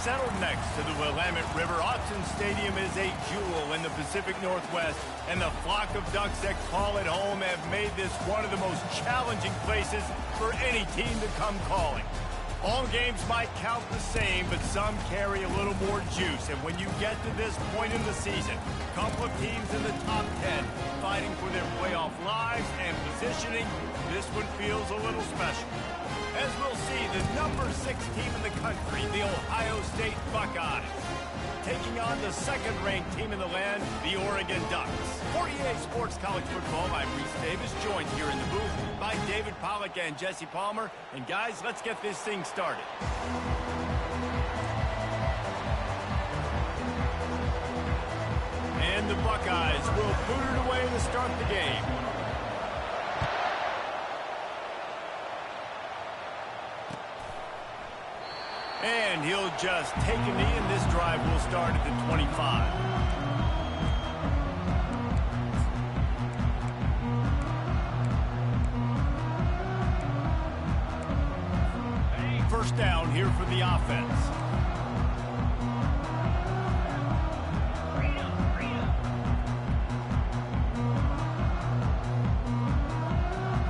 Settled next to the Willamette River, Autzen Stadium is a jewel in the Pacific Northwest, and the flock of Ducks that call it home have made this one of the most challenging places for any team to come calling. All games might count the same, but some carry a little more juice, and when you get to this point in the season, a couple of teams in the top 10 fighting for their playoff lives and positioning, this one feels a little special. As we'll see, the number 6 team in the country, the Ohio State Buckeyes, taking on the second-ranked team in the land, the Oregon Ducks. For EA Sports College Football, I'm Reese Davis, joined here in the booth by David Pollack and Jesse Palmer. And guys, let's get this thing started. And the Buckeyes will boot it away to start the game. And he'll just take a knee, and this drive will start at the 25. First down here for the offense.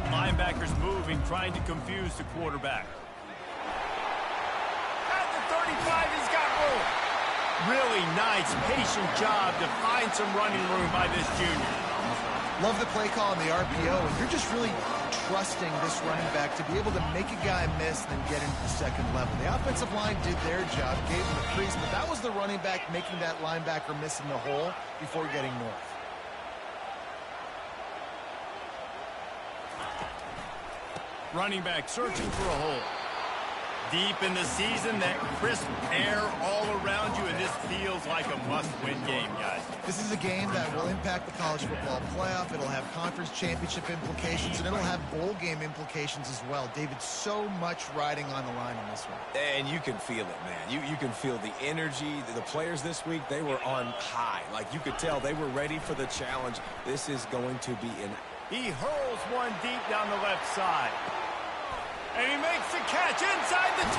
Linebackers moving, trying to confuse the quarterback. 35, he's got room. Really nice, patient job to find some running room by this junior. Love the play call on the RPO, and you're just really trusting this running back to be able to make a guy miss and then get into the second level. The offensive line did their job, gave him the crease, but that was the running back making that linebacker miss in the hole before getting north. Running back searching for a hole. Deep in the season, that crisp air all around you, and this feels like a must-win game, guys. This is a game that will impact the college football playoff. It'll have conference championship implications, and it'll have bowl game implications as well. David, so much riding on the line in this one. And you can feel it, man. You can feel the energy. The players this week, they were on high. Like, you could tell they were ready for the challenge. This is going to be an... He hurls one deep down the left side. And he makes the catch inside the 10.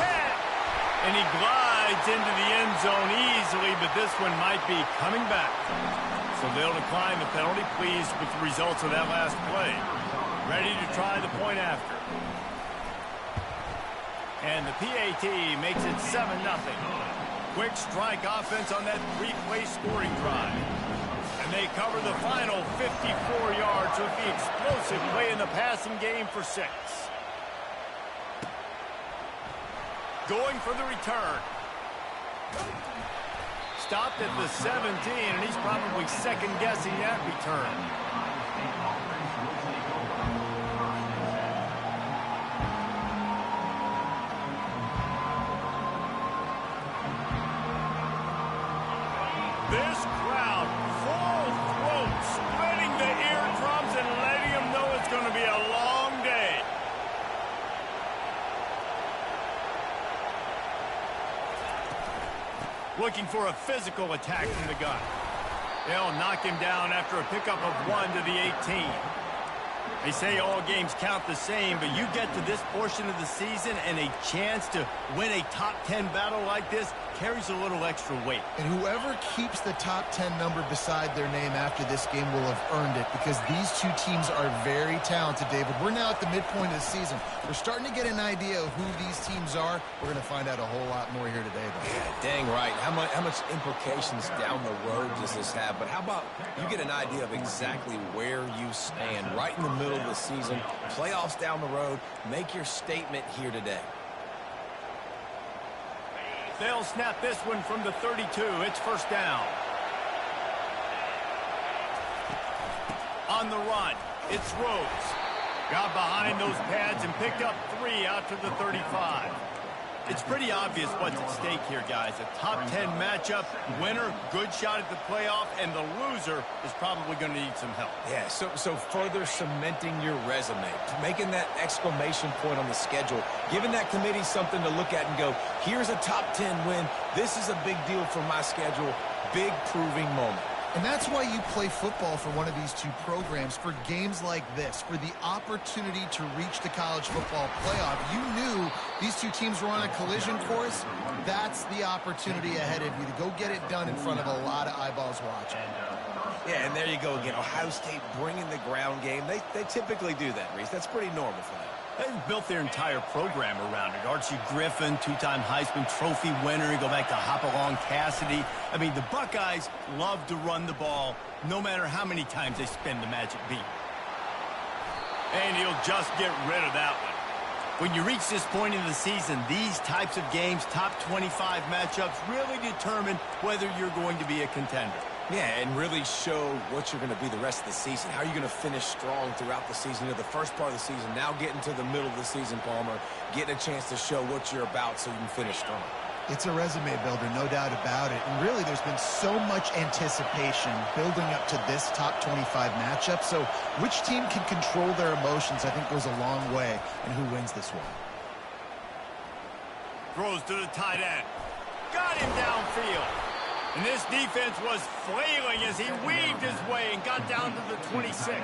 And he glides into the end zone easily, but this one might be coming back. So they'll decline the penalty, pleased with the results of that last play. Ready to try the point after. And the PAT makes it 7-0. Quick strike offense on that 3-play scoring drive. And they cover the final 54 yards with the explosive play in the passing game for 6. Going for the return. Stopped at the 17, and he's probably second-guessing that return. This crowd, full throat, splitting the eardrums and letting them know it's going to be a long day. Looking for a physical attack from the gun. They'll knock him down after a pickup of 1 to the 18. They say all games count the same, but you get to this portion of the season and a chance to win a top 10 battle like this carries a little extra weight. And whoever keeps the top 10 number beside their name after this game will have earned it, because these two teams are very talented, David. We're now at the midpoint of the season. We're starting to get an idea of who these teams are. We're going to find out a whole lot more here today, though. Yeah, dang right. How much implications down the road does this have? But how about you get an idea of exactly where you stand right in the middle of the season, playoffs down the road, make your statement here today. They'll snap this one from the 32. It's first down. On the run, it's Rhodes. Got behind those pads and picked up 3 out to the 35. It's pretty obvious what's at stake here, guys. A top 10 matchup, winner, good shot at the playoff, and the loser is probably going to need some help. Yeah, so further cementing your resume, making that exclamation point on the schedule, giving that committee something to look at and go, here's a top 10 win. This is a big deal for my schedule. Big proving moment. And that's why you play football for one of these two programs, for games like this, for the opportunity to reach the college football playoff. You knew these two teams were on a collision course. That's the opportunity ahead of you to go get it done in front of a lot of eyeballs watching. Yeah, and there you go again. Ohio State bringing the ground game. They typically do that, Reese. That's pretty normal for them. They've built their entire program around it. Archie Griffin, two-time Heisman Trophy winner. You go back to Hopalong Cassidy. I mean, the Buckeyes love to run the ball no matter how many times they spin the magic beat. And he'll just get rid of that one. When you reach this point in the season, these types of games, top 25 matchups, really determine whether you're going to be a contender. Yeah, and really show what you're going to be the rest of the season. How are you going to finish strong throughout the season? You know, the first part of the season, now getting to the middle of the season, Palmer, getting a chance to show what you're about so you can finish strong. It's a resume builder, no doubt about it. And really, there's been so much anticipation building up to this top 25 matchup. So which team can control their emotions, I think, goes a long way in who wins this one. Throws to the tight end. Got him downfield. And this defense was flailing as he weaved his way and got down to the 26.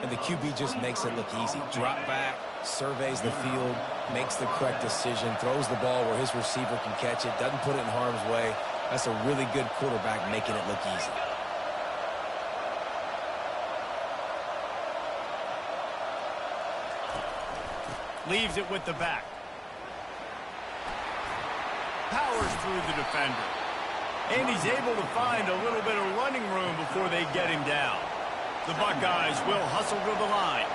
And the QB just makes it look easy. Drop back, surveys the field, makes the correct decision, throws the ball where his receiver can catch it, doesn't put it in harm's way. That's a really good quarterback making it look easy. Leaves it with the back. Powers through the defender. And he's able to find a little bit of running room before they get him down. The Buckeyes will hustle to the line.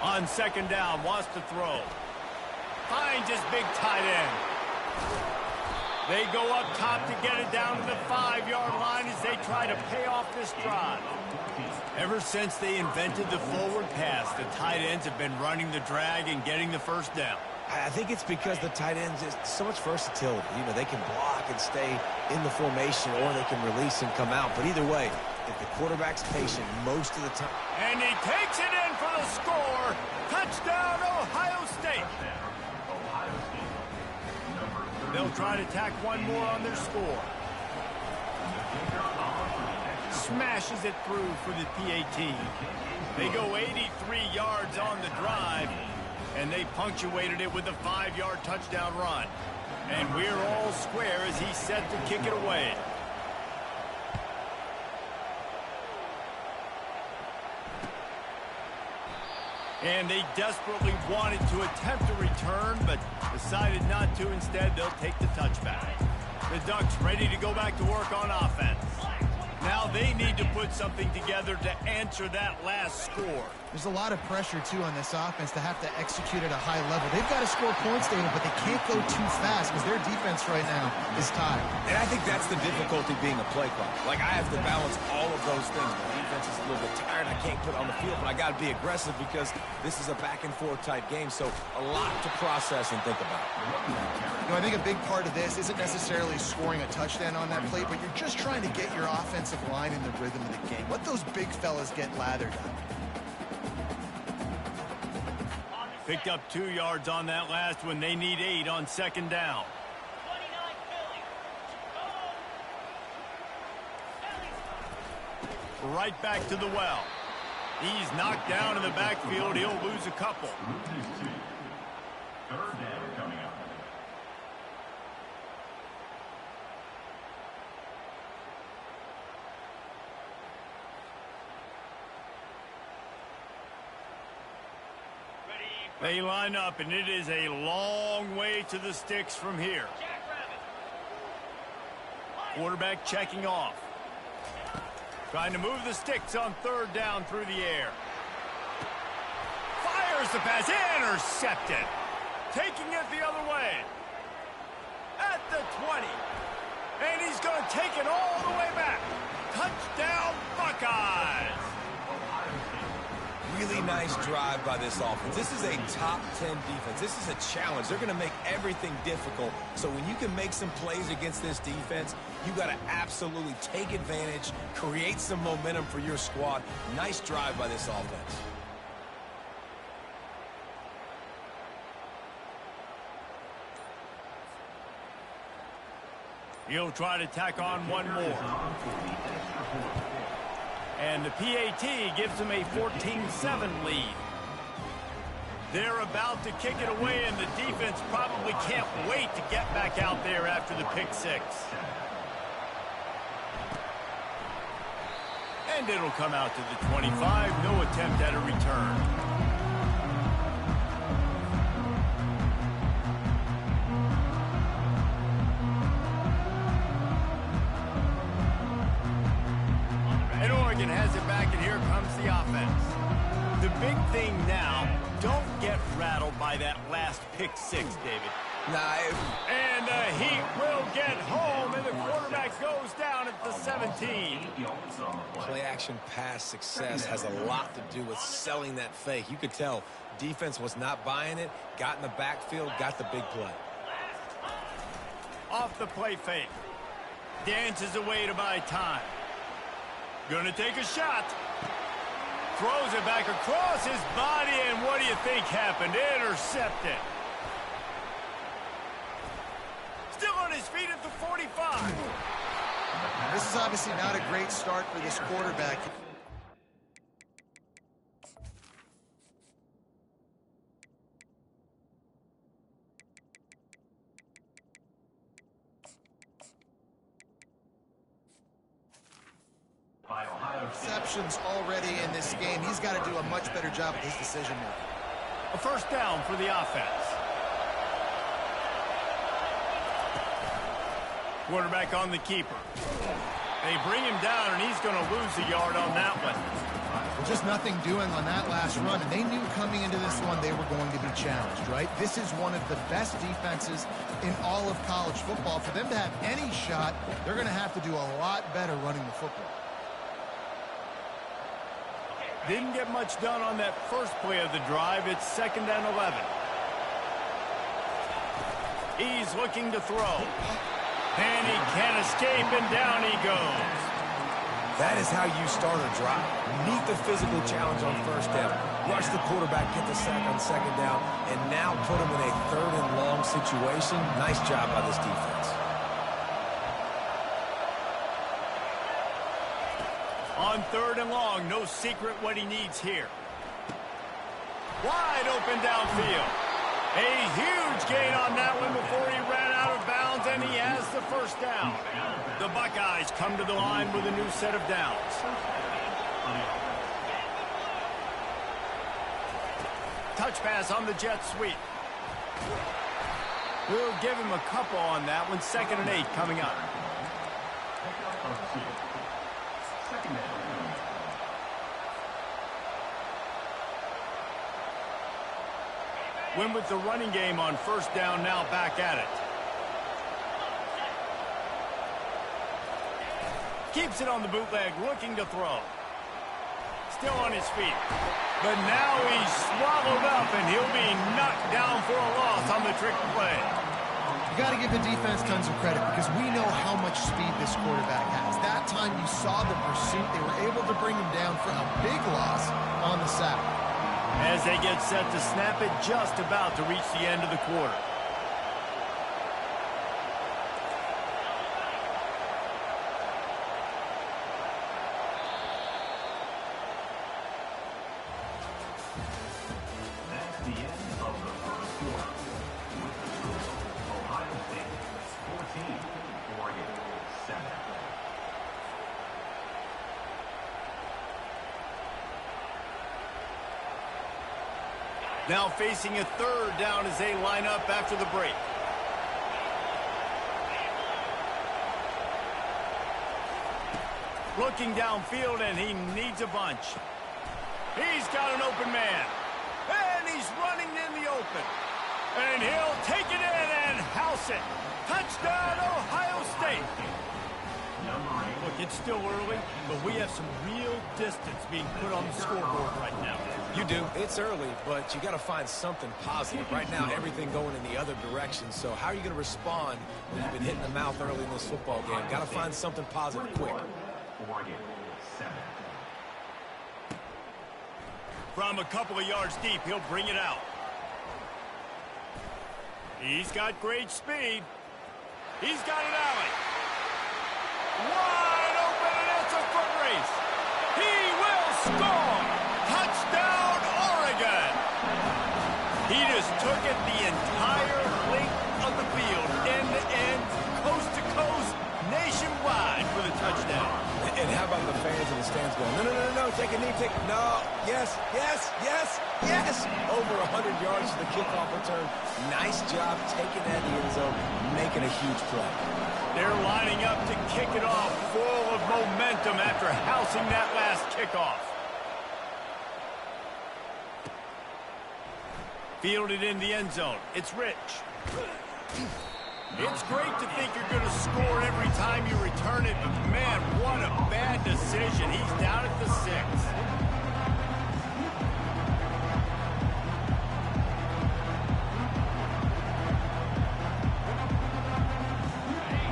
On second down, wants to throw. Finds his big tight end. They go up top to get it down to the 5-yard line as they try to pay off this drive. Ever since they invented the forward pass, the tight ends have been running the drag and getting the first down. I think it's because the tight ends is so much versatility. You know, they can block and stay in the formation, or they can release and come out. But either way, if the quarterback's patient most of the time. And he takes it in for the score. Touchdown, Ohio State. They'll try to tack one more on their score. Smashes it through for the PAT. They go 83 yards on the drive, and they punctuated it with a 5-yard touchdown run. And we're all square as he's set to kick it away. And they desperately wanted to attempt a return, but decided not to. Instead, they'll take the touchback. The Ducks ready to go back to work on offense. Now they need to put something together to answer that last score. There's a lot of pressure, too, on this offense to have to execute at a high level. They've got to score points, David, but they can't go too fast because their defense right now is tired. And I think that's the difficulty being a play caller. Like, I have to balance all of those things. My defense is a little bit tired. I can't put on the field, but I got to be aggressive because this is a back-and-forth type game. So a lot to process and think about. You know, I think a big part of this isn't necessarily scoring a touchdown on that play, but you're just trying to get your offensive line in the rhythm of the game. Let those big fellas get lathered up. Picked up 2 yards on that last one. They need 8 on second down. Right back to the well. He's knocked down in the backfield. He'll lose a couple. Third down coming up. They line up, and it is a long way to the sticks from here. Quarterback checking off. Trying to move the sticks on third down through the air. Fires the pass. Intercepted. Taking it the other way. At the 20. And he's going to take it all the way back. Touchdown, Buckeyes. Really nice drive by this offense. This is a top 10 defense. This is a challenge. They're going to make everything difficult. So when you can make some plays against this defense, you got to absolutely take advantage, create some momentum for your squad. Nice drive by this offense. He'll try to tack on one more. And the PAT gives him a 14-7 lead. They're about to kick it away, and the defense probably can't wait to get back out there after the pick six. And it'll come out to the 25. No attempt at a return. Has it back, and here comes the offense. The big thing now, don't get rattled by that last pick six, David. And the Heat will get home, and the quarterback goes down at the 17. Play action pass success has a lot to do with selling that fake. You could tell defense was not buying it, got in the backfield, got the big play. Off the play fake. Dances away to buy time. Gonna take a shot. Throws it back across his body, and what do you think happened? Intercepted. Still on his feet at the 45. This is obviously not a great start for this quarterback. Receptions already in this game. He's got to do a much better job with his decision making. A first down for the offense. Quarterback on the keeper. They bring him down, and he's going to lose a yard on that one. Well, just nothing doing on that last run, and they knew coming into this one they were going to be challenged, right? This is one of the best defenses in all of college football. For them to have any shot, they're going to have to do a lot better running the football. Didn't get much done on that first play of the drive. It's 2nd and 11. He's looking to throw. And he can't escape, and down he goes. That is how you start a drive. Meet the physical challenge on first down. Rush the quarterback, get the sack on 2nd down, and now put him in a 3rd and long situation. Nice job by this defense. On 3rd and long, no secret what he needs here. Wide open downfield. A huge gain on that one before he ran out of bounds, and he has the first down. The Buckeyes come to the line with a new set of downs. Touch pass on the jet sweep. We'll give him a couple on that one. 2nd and 8 coming up. Win with the running game on first down, now back at it. Keeps it on the bootleg, looking to throw. Still on his feet. But now he's swallowed up, and he'll be knocked down for a loss on the trick play. You got to give the defense tons of credit because we know how much speed this quarterback has. That time you saw the pursuit. They were able to bring him down for a big loss on the sack. As they get set to snap it, just about to reach the end of the quarter. That's the end of the first quarter. With the score, Ohio State 14, Oregon 7. Now facing a 3rd down as they line up after the break. Looking downfield, and he needs a bunch. He's got an open man. And he's running in the open. And he'll take it in and house it. Touchdown, Ohio State. Look, it's still early, but we have some real distance being put on the scoreboard right now. You do. It's early, but you got to find something positive. Right now, everything going in the other direction. So how are you going to respond when you've been hit in the mouth early in this football game? Got to find something positive quick. Oregon 7. From a couple of yards deep, he'll bring it out. He's got great speed. He's got an alley. Wide open, and it's a foot race. He will score. Touchdown, Oregon. He just took it the entire length of the field, end to end, coast to coast, nationwide for the touchdown. And how about the fans in the stands going, no, no, no, no, take a knee, no, yes, yes, yes, yes. Over 100 yards to the kickoff return. Nice job taking that in the end zone, making a huge play. They're lining up to kick it off, full of momentum after housing that last kickoff. Fielded in the end zone. It's Rich. It's great to think you're going to score every time you return it, but man, what a bad decision. He's down at the 6.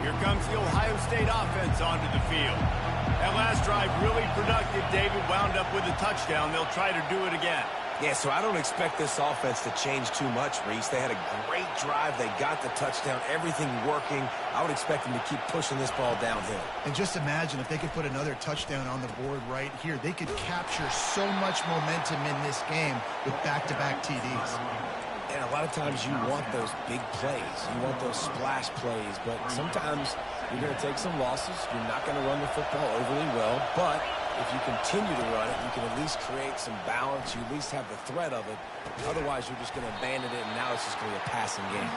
Here comes the Ohio State offense onto the field. That last drive really productive. David wound up with a touchdown. They'll try to do it again. Yeah, so I don't expect this offense to change too much, Reese. They had a great drive. They got the touchdown, everything working. I would expect them to keep pushing this ball downhill. And just imagine if they could put another touchdown on the board right here. They could capture so much momentum in this game with back-to-back TDs. And a lot of times you want those big plays. You want those splash plays. But sometimes you're going to take some losses. You're not going to run the football overly well. But if you continue to run it, you can at least create some balance. You at least have the threat of it. Otherwise, you're just going to abandon it, and now it's just going to be a passing game.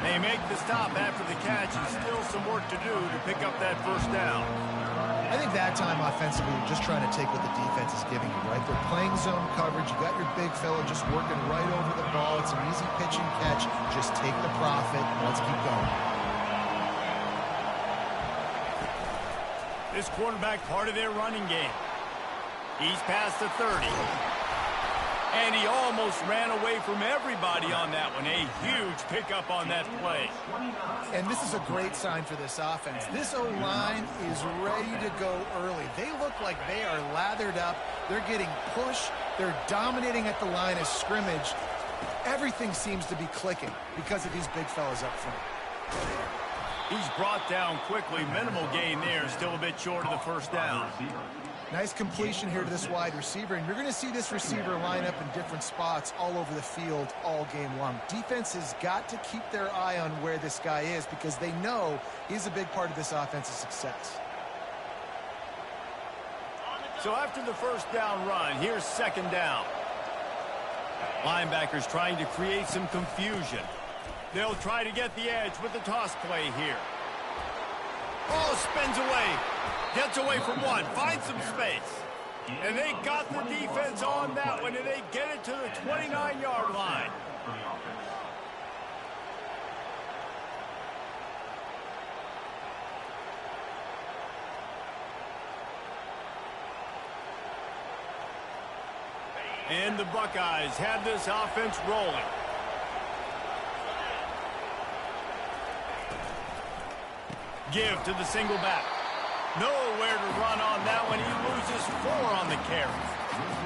They make the stop after the catch, and still some work to do to pick up that first down. I think that time offensively, you're just trying to take what the defense is giving you, right? They're playing zone coverage. You got your big fella just working right over the ball. It's an easy pitch and catch. Just take the profit. Let's keep going. This quarterback part of their running game. He's past the 30. And he almost ran away from everybody on that one. A huge pickup on that play. And this is a great sign for this offense. This O-line is ready to go early. They look like they are lathered up. They're getting pushed. They're dominating at the line of scrimmage. Everything seems to be clicking because of these big fellas up front. He's brought down quickly. Minimal gain there. Still a bit short of the first down. Nice completion here to this wide receiver, and you're going to see this receiver line up in different spots all over the field all game long. Defense has got to keep their eye on where this guy is because they know he's a big part of this offense's success. So after the first down run, here's second down. Linebackers trying to create some confusion. They'll try to get the edge with the toss play here. Oh, spins away. Gets away from one. Finds some space. And they got the defense on that one, and they get it to the 29-yard line. And the Buckeyes have this offense rolling. Give to the single back. Nowhere to run on that one. He loses 4 on the carry.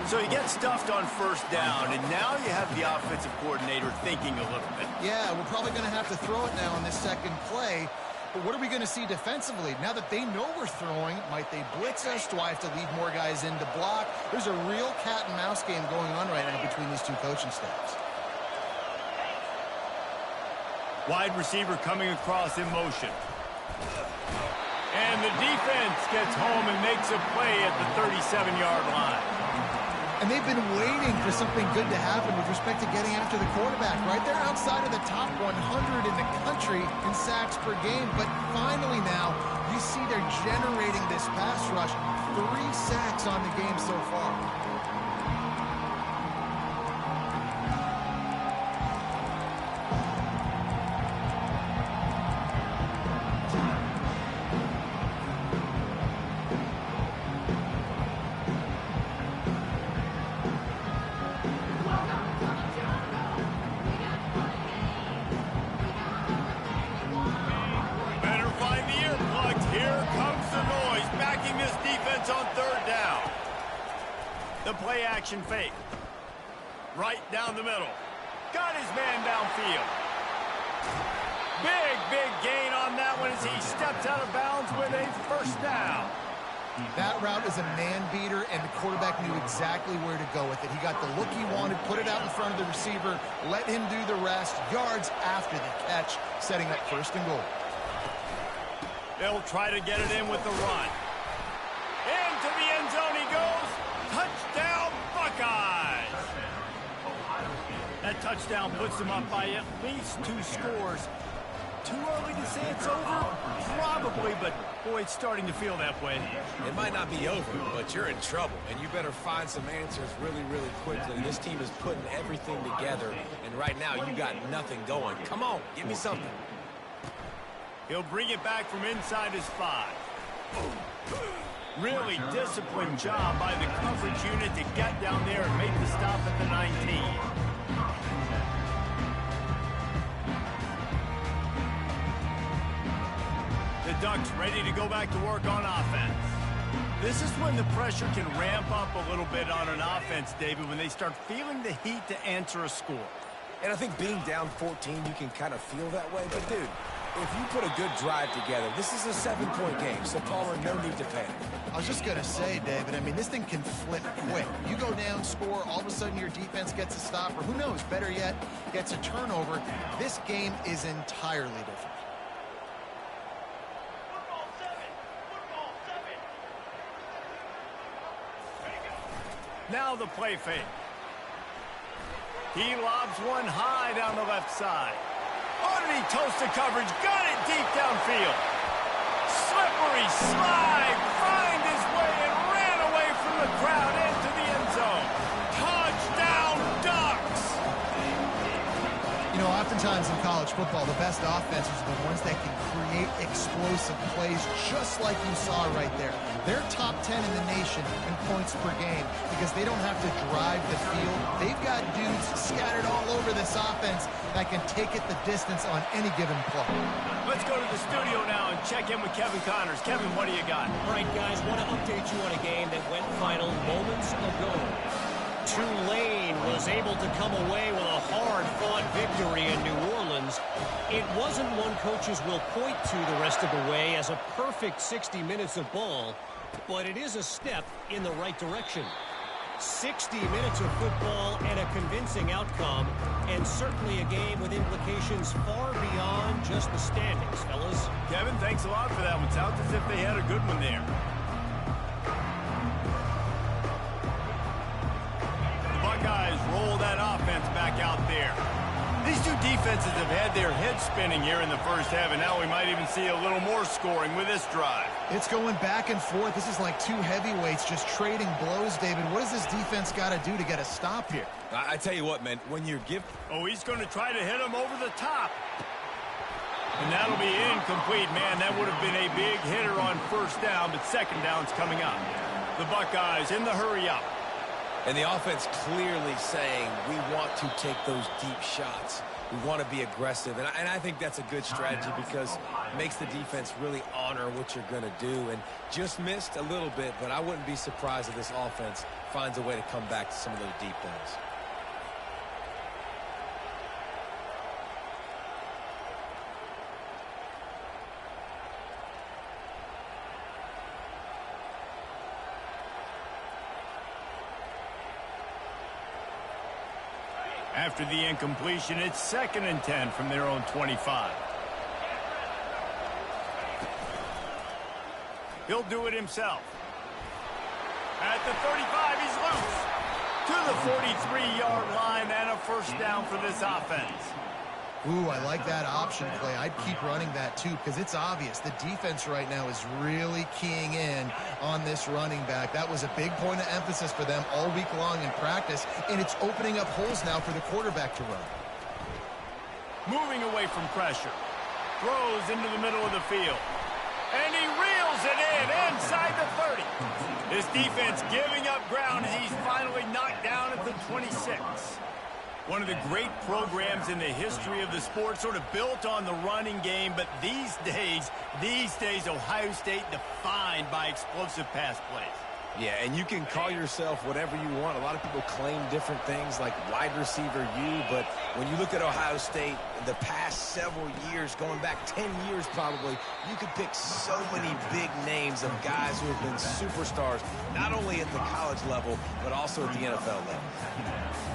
So he gets stuffed on first down, and now you have the offensive coordinator thinking a little bit. Yeah, we're probably going to have to throw it now on this second play. But what are we going to see defensively? Now that they know we're throwing, might they blitz us? Do I have to leave more guys in to block? There's a real cat and mouse game going on right now between these two coaching staffs. Wide receiver coming across in motion. And the defense gets home and makes a play at the 37-yard line. And they've been waiting for something good to happen with respect to getting after the quarterback, right? They're outside of the top 100 in the country in sacks per game. But finally now, you see they're generating this pass rush. 3 sacks on the game so far. On third down. The play action fake. Right down the middle. Got his man downfield. Big gain on that one as he steps out of bounds with a first down. That route is a man-beater, and the quarterback knew exactly where to go with it. He got the look he wanted, put it out in front of the receiver, let him do the rest, yards after the catch, setting up first and goal. They'll try to get it in with the run. Into the end zone he goes. Touchdown, Buckeyes! That touchdown puts them up by at least 2 scores. Too early to say it's over? Probably, but boy, it's starting to feel that way. It might not be over, but you're in trouble, and you better find some answers really quickly. This team is putting everything together, and right now you got nothing going. Come on, give me something. He'll bring it back from inside his 5. Really disciplined job by the coverage unit to get down there and make the stop at the 19. The Ducks ready to go back to work on offense. This is when the pressure can ramp up a little bit on an offense, David, when they start feeling the heat to answer a score. And I think being down 14, you can kind of feel that way. But, dude, if you put a good drive together, this is a 7-point game, so Palmer, no need to panic. I was just going to say, David, I mean, this thing can flip quick. You go down, score, all of a sudden your defense gets a stop, or who knows, better yet, gets a turnover. This game is entirely different. Now the play fake. He lobs one high down the left side. Underneath toasted coverage, got it deep downfield. Slippery slide, find his way and ran away from the crowd into the end zone. Touchdown, Ducks! You know, oftentimes in college football, the best offenses are the ones that can create explosive plays, just like you saw right there. They're top 10 in the nation in points per game because they don't have to drive the field. They've got dudes scattered all over this offense that can take it the distance on any given play. Let's go to the studio now and check in with Kevin Connors. Kevin, what do you got? All right, guys, want to update you on a game that went final moments ago. Tulane was able to come away with a hard-fought victory in New Orleans. It wasn't one coaches will point to the rest of the way as a perfect 60 minutes of ball, but it is a step in the right direction. 60 minutes of football and a convincing outcome, and certainly a game with implications far beyond just the standings, fellas. Kevin, thanks a lot for that one. Sounds as if they had a good one there. The Buckeyes roll that offense back out there. These two defenses have had their heads spinning here in the first half, and now we might even see a little more scoring with this drive. It's going back and forth. This is like two heavyweights just trading blows, David. What does this defense got to do to get a stop here? I tell you what, man, when you give... Oh, he's going to try to hit him over the top. And that'll be incomplete, man. That would have been a big hitter on first down, but second down's coming up. The Buckeyes in the hurry up. And the offense clearly saying, we want to take those deep shots. We want to be aggressive. And I think that's a good strategy because it makes the defense really honor what you're going to do. And just missed a little bit, but I wouldn't be surprised if this offense finds a way to come back to some of those deep things. After the incompletion, it's 2nd and 10 from their own 25. He'll do it himself. At the 35, he's loose. To the 43-yard line and a first down for this offense. Ooh, I like that option play. I'd keep running that too because it's obvious the defense right now is really keying in on this running back. That was a big point of emphasis for them all week long in practice, and it's opening up holes now for the quarterback to run. Moving away from pressure. Throws into the middle of the field. And he reels it in inside the 30. This defense giving up ground as he's finally knocked down at the 26. One of the great programs in the history of the sport, sort of built on the running game, but these days, Ohio State defined by explosive pass plays. Yeah, and you can call yourself whatever you want. A lot of people claim different things like wide receiver U, but when you look at Ohio State, the past several years, going back 10 years probably, you could pick so many big names of guys who have been superstars, not only at the college level, but also at the NFL level.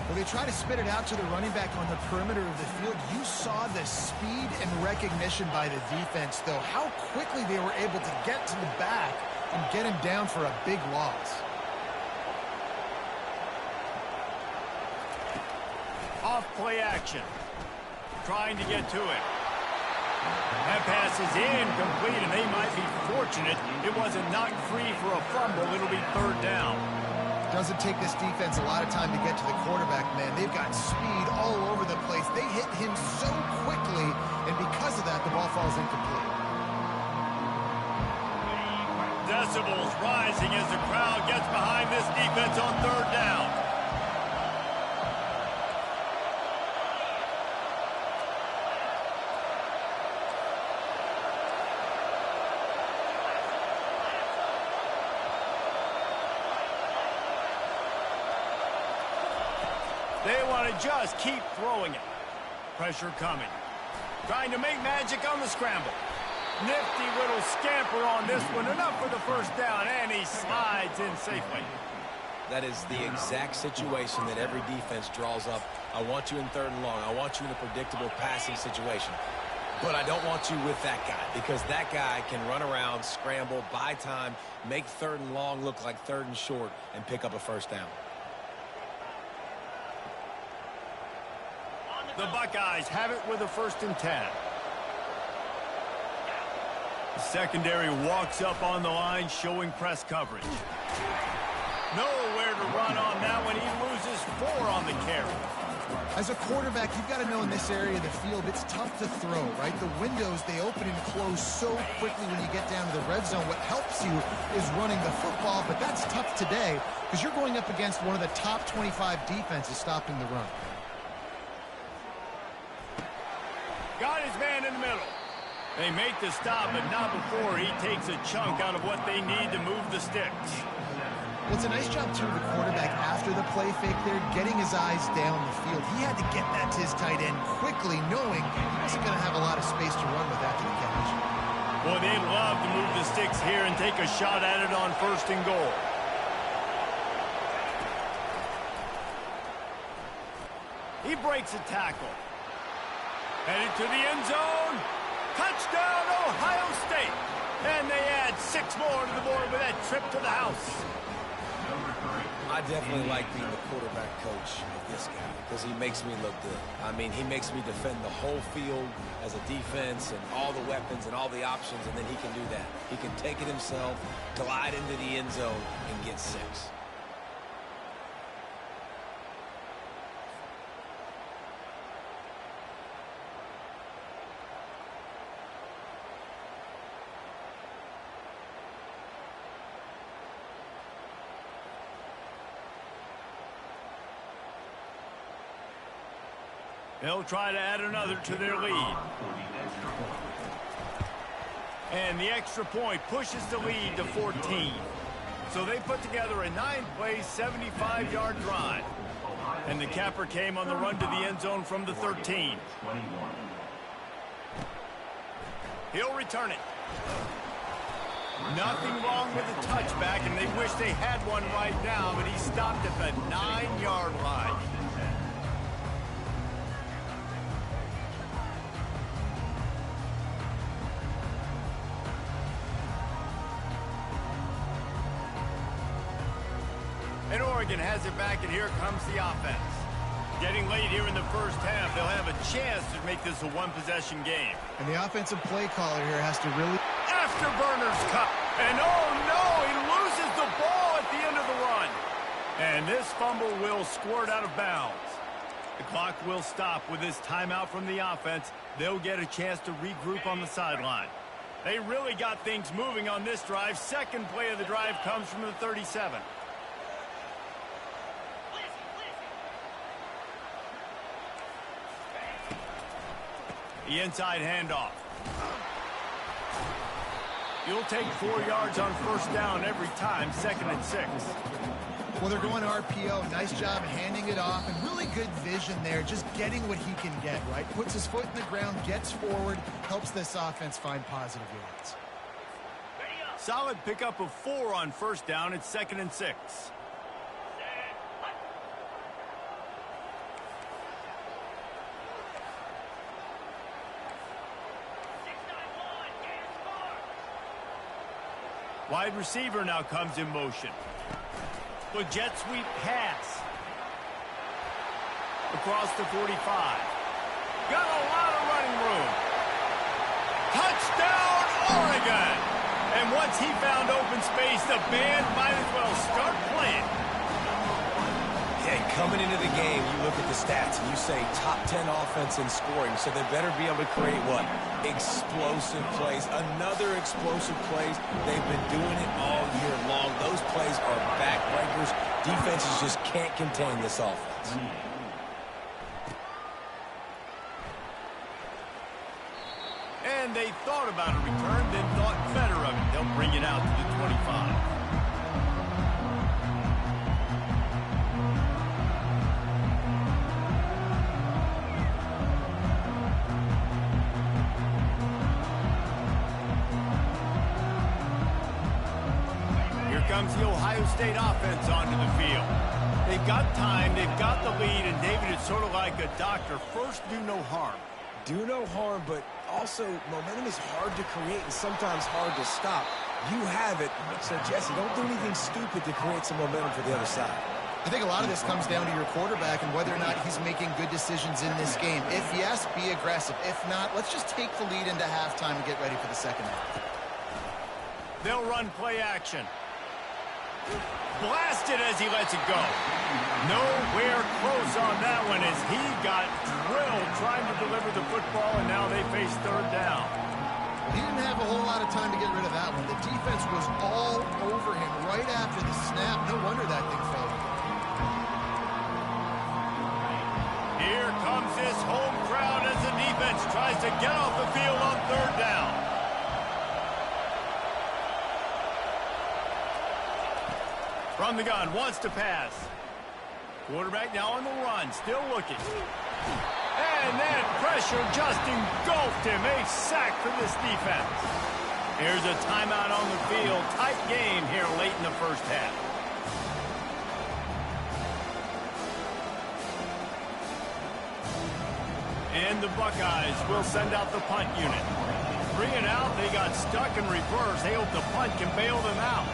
Well, they try to spit it out to the running back on the perimeter of the field. You saw the speed and recognition by the defense, though, how quickly they were able to get to the back and get him down for a big loss. Off play action. Trying to get to it. That pass is incomplete, and they might be fortunate it wasn't knocked free for a fumble. It'll be third down. Doesn't take this defense a lot of time to get to the quarterback, man. They've got speed all over the place. They hit him so quickly, and because of that, the ball falls incomplete. Decibels rising as the crowd gets behind this defense on third down. They want to just keep throwing it. Pressure coming. Trying to make magic on the scramble. Nifty little scamper on this one. Enough for the first down, and he slides in safely. That is the exact situation that every defense draws up. I want you in third and long. I want you in a predictable passing situation. But I don't want you with that guy, because that guy can run around, scramble, buy time, make third and long look like third and short, and pick up a first down. The Buckeyes have it with a 1st and 10. The secondary walks up on the line, showing press coverage. Nowhere to run on that one. He loses 4 on the carry. As a quarterback, you've got to know in this area of the field, it's tough to throw, right? The windows, they open and close so quickly when you get down to the red zone. What helps you is running the football, but that's tough today because you're going up against one of the top 25 defenses stopping the run. Got his man in the middle. They make the stop, but not before he takes a chunk out of what they need to move the sticks. Well, it's a nice job, too, of the quarterback after the play fake there, getting his eyes down the field. He had to get that to his tight end quickly, knowing he wasn't going to have a lot of space to run with after the catch. Boy, they'd love to move the sticks here and take a shot at it on 1st and goal. He breaks a tackle. Headed to the end zone. Touchdown, Ohio State. And they add 6 more to the board with that trip to the house. I definitely like being the quarterback coach of this guy because he makes me look good. I mean, he makes me defend the whole field as a defense and all the weapons and all the options, and then he can do that. He can take it himself, glide into the end zone, and get 6. They'll try to add another to their lead. And the extra point pushes the lead to 14. So they put together a 9-play, 75-yard drive. And the capper came on the run to the end zone from the 13. He'll return it. Nothing wrong with the touchback, and they wish they had one right now, but he stopped at the 9-yard line. And Oregon has it back, and here comes the offense. Getting late here in the first half, they'll have a chance to make this a one-possession game. And the offensive play caller here has to really... Afterburners cut. And oh no, he loses the ball at the end of the run. And this fumble will squirt out of bounds. The clock will stop with this timeout from the offense. They'll get a chance to regroup on the sideline. They really got things moving on this drive. Second play of the drive comes from the 37. The inside handoff. You'll take 4 yards on first down every time, 2nd and 6. Well, they're going RPO. Nice job handing it off, and really good vision there, just getting what he can get, right? Puts his foot in the ground, gets forward, helps this offense find positive yards. Solid pickup of 4 on first down. It's 2nd and 6. Wide receiver now comes in motion. The jet sweep pass. Across the 45. Got a lot of running room. Touchdown, Oregon! And once he found open space, the band might as well start playing. Yeah, coming into the game, you look at the stats and you say top 10 offense in scoring, so they better be able to create what? Explosive plays. Another explosive plays. They've been doing it all year long. Those plays are backbreakers. Defenses just can't contain this offense. And they thought about a return, then thought better of it. They'll bring it out to the 25. Comes the Ohio State offense onto the field. They've got time, they've got the lead, and David, it's sort of like a doctor. First, do no harm. Do no harm, but also momentum is hard to create and sometimes hard to stop. You have it, so Jesse, don't do anything stupid to create some momentum for the other side. I think a lot of this comes down to your quarterback and whether or not he's making good decisions in this game. If yes, be aggressive. If not, let's just take the lead into halftime and get ready for the second half. They'll run play action. Blasted as he lets it go. Nowhere close on that one as he got drilled trying to deliver the football, and now they face third down. He didn't have a whole lot of time to get rid of that one. The defense was all over him right after the snap. No wonder that thing fell. Here comes this home crowd as the defense tries to get off the field on third down. From the gun, wants to pass. Quarterback now on the run, still looking. And that pressure just engulfed him. A sack for this defense. Here's a timeout on the field. Tight game here late in the first half. And the Buckeyes will send out the punt unit. Bring it out. They got stuck in reverse. They hope the punt can bail them out.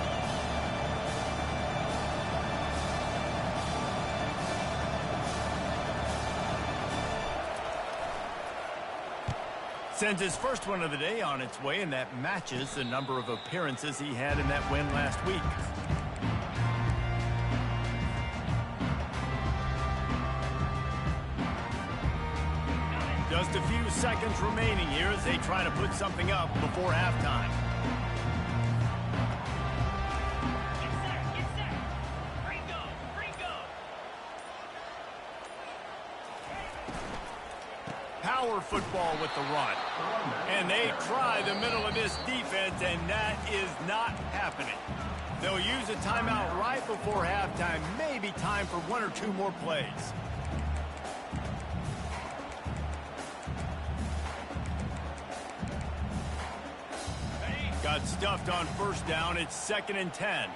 Sends his first one of the day on its way, and that matches the number of appearances he had in that win last week. Just a few seconds remaining here as they try to put something up before halftime. Power football with the run. And they try the middle of this defense, and that is not happening. They'll use a timeout right before halftime. Maybe time for 1 or 2 more plays. Got stuffed on first down. It's 2nd and 10.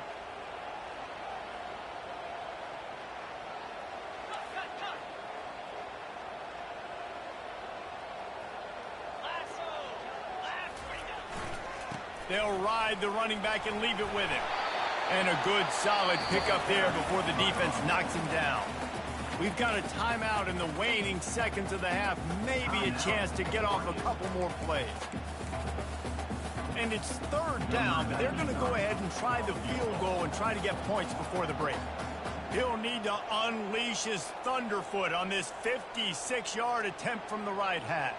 They'll ride the running back and leave it with him. And a good, solid pickup there before the defense knocks him down. We've got a timeout in the waning seconds of the half. Maybe a chance to get off a couple more plays. And it's third down, but they're going to go ahead and try the field goal and try to get points before the break. He'll need to unleash his thunderfoot on this 56-yard attempt from the right hash.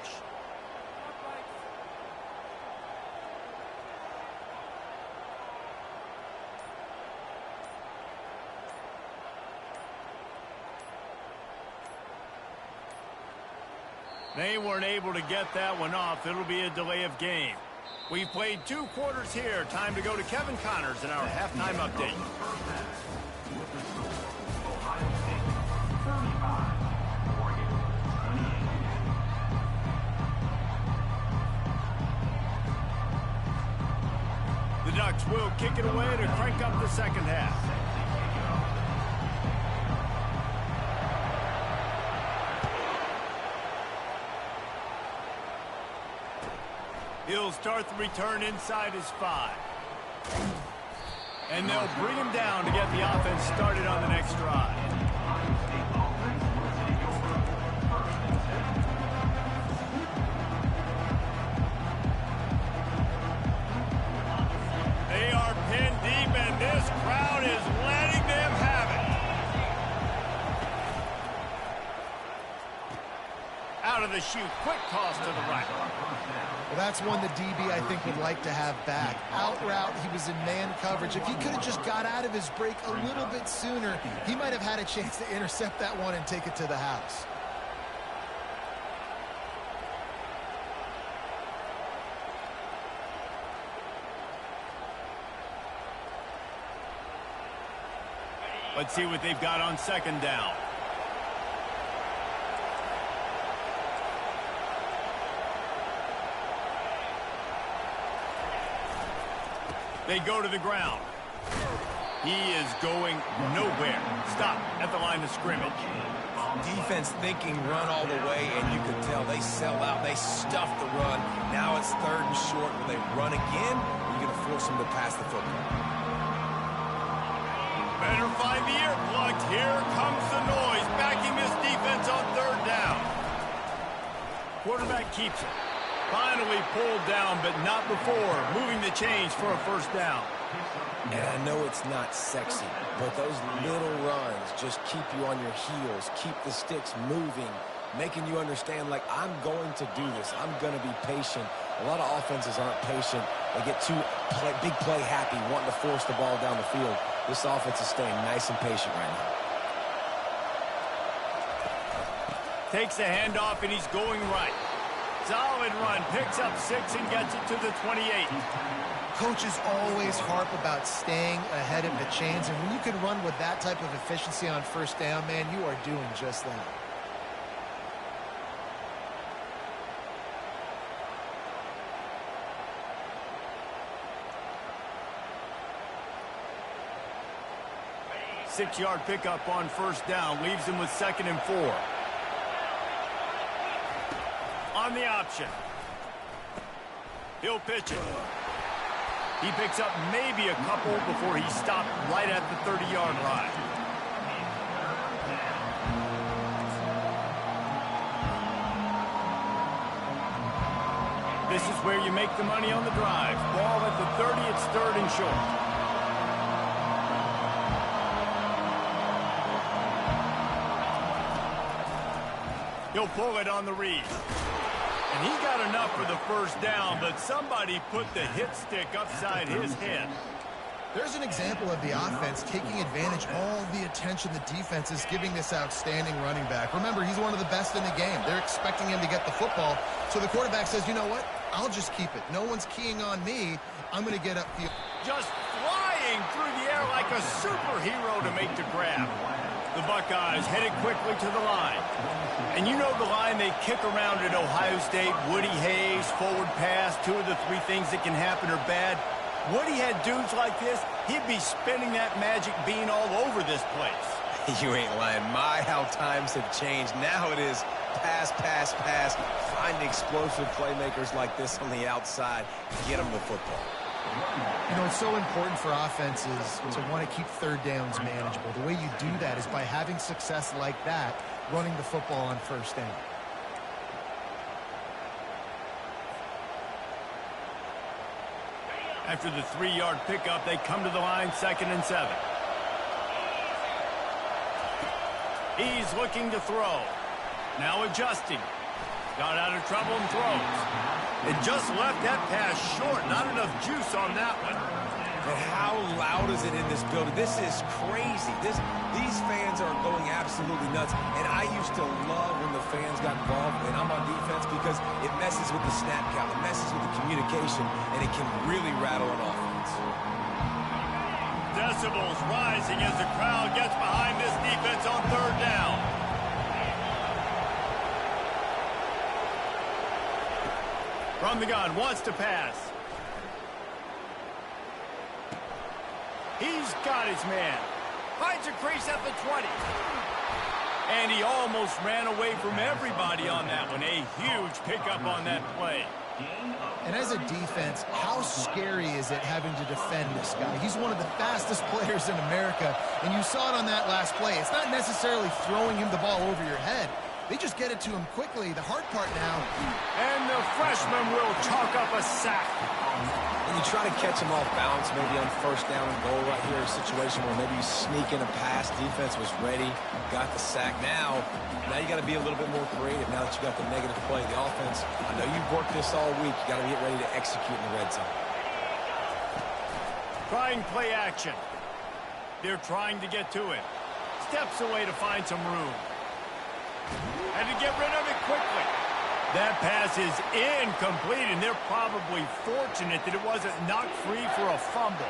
They weren't able to get that one off. It'll be a delay of game. We've played 2 quarters here. Time to go to Kevin Connors in our halftime update. Ohio State 35, Oregon 28. The Ducks will kick it away to crank up the second half. He'll start the return inside his 5. And they'll bring him down to get the offense started on the next drive. They are pinned deep, and this crowd is letting them have it. Out of the chute, quick toss to the right. Well, that's one the DB, I think, would like to have back. Out route, he was in man coverage. If he could have just got out of his break a little bit sooner, he might have had a chance to intercept that one and take it to the house. Let's see what they've got on second down. They go to the ground. He is going nowhere. Stop at the line of scrimmage. Defense thinking run all the way, and you can tell they sell out. They stuff the run. Now it's 3rd and short. Will they run again? Or are you going to force them to pass the football? Better find the earplugs. Here comes the noise, backing this defense on 3rd down. Quarterback keeps it. Finally pulled down, but not before moving the change for a 1st down. And I know it's not sexy, but those little runs just keep you on your heels, keep the sticks moving, making you understand, like, I'm going to do this. I'm going to be patient. A lot of offenses aren't patient. They get too big play happy, wanting to force the ball down the field. This offense is staying nice and patient right now. Takes the handoff, and he's going right. Solid run, picks up 6 and gets it to the 28. Coaches always harp about staying ahead of the chains, and when you can run with that type of efficiency on 1st down, man, you are doing just that. Six-yard pickup on 1st down, leaves him with 2nd and 4. On the option. He'll pitch it. He picks up maybe a couple before he stopped right at the 30-yard line. This is where you make the money on the drive. Ball at the 30, it's 3rd and short. He'll pull it on the read. And he got enough for the 1st down, but somebody put the hit stick upside his head. There's an example of the offense taking advantage of all the attention the defense is giving this outstanding running back. Remember, he's one of the best in the game. They're expecting him to get the football. So the quarterback says, you know what? I'll just keep it. No one's keying on me. I'm going to get upfield. Just flying through the air like a superhero to make the grab. The Buckeyes headed quickly to the line. And you know the line they kick around at Ohio State, Woody Hayes, forward pass, 2 of the 3 things that can happen are bad. Woody had dudes like this, he'd be spinning that magic bean all over this place. You ain't lying. My, how times have changed. Now it is pass, pass, pass. Find explosive playmakers like this on the outside. Get them the football. You know, it's so important for offenses to want to keep 3rd downs manageable. The way you do that is by having success like that, running the football on 1st down. After the 3-yard pickup, they come to the line, 2nd and 7. He's looking to throw. Now adjusting. Got out of trouble and throws. It just left that pass short. Not enough juice on that one. And how loud is it in this building? This is crazy. These fans are going absolutely nuts. And I used to love when the fans got involved when I'm on defense because it messes with the snap count, it messes with the communication, and it can really rattle an offense. Decibels rising as the crowd gets behind this defense on third down. From the gun, wants to pass. He's got his man. Finds a crease at the 20. And he almost ran away from everybody on that one. A huge pickup on that play. And as a defense, how scary is it having to defend this guy? He's one of the fastest players in America, and you saw it on that last play. It's not necessarily throwing him the ball over your head. They just get it to him quickly. The hard part now. And the freshman will chalk up a sack. And you try to catch him off balance, maybe on first down and goal right here, a situation where maybe you sneak in a pass, defense was ready, got the sack. Now you got to be a little bit more creative now that you got the negative play. The offense, I know you've worked this all week, you got to get ready to execute in the red zone. Trying play action. They're trying to get to it. Steps away to find some room. And to get rid of it quickly. That pass is incomplete, and they're probably fortunate that it wasn't knocked free for a fumble.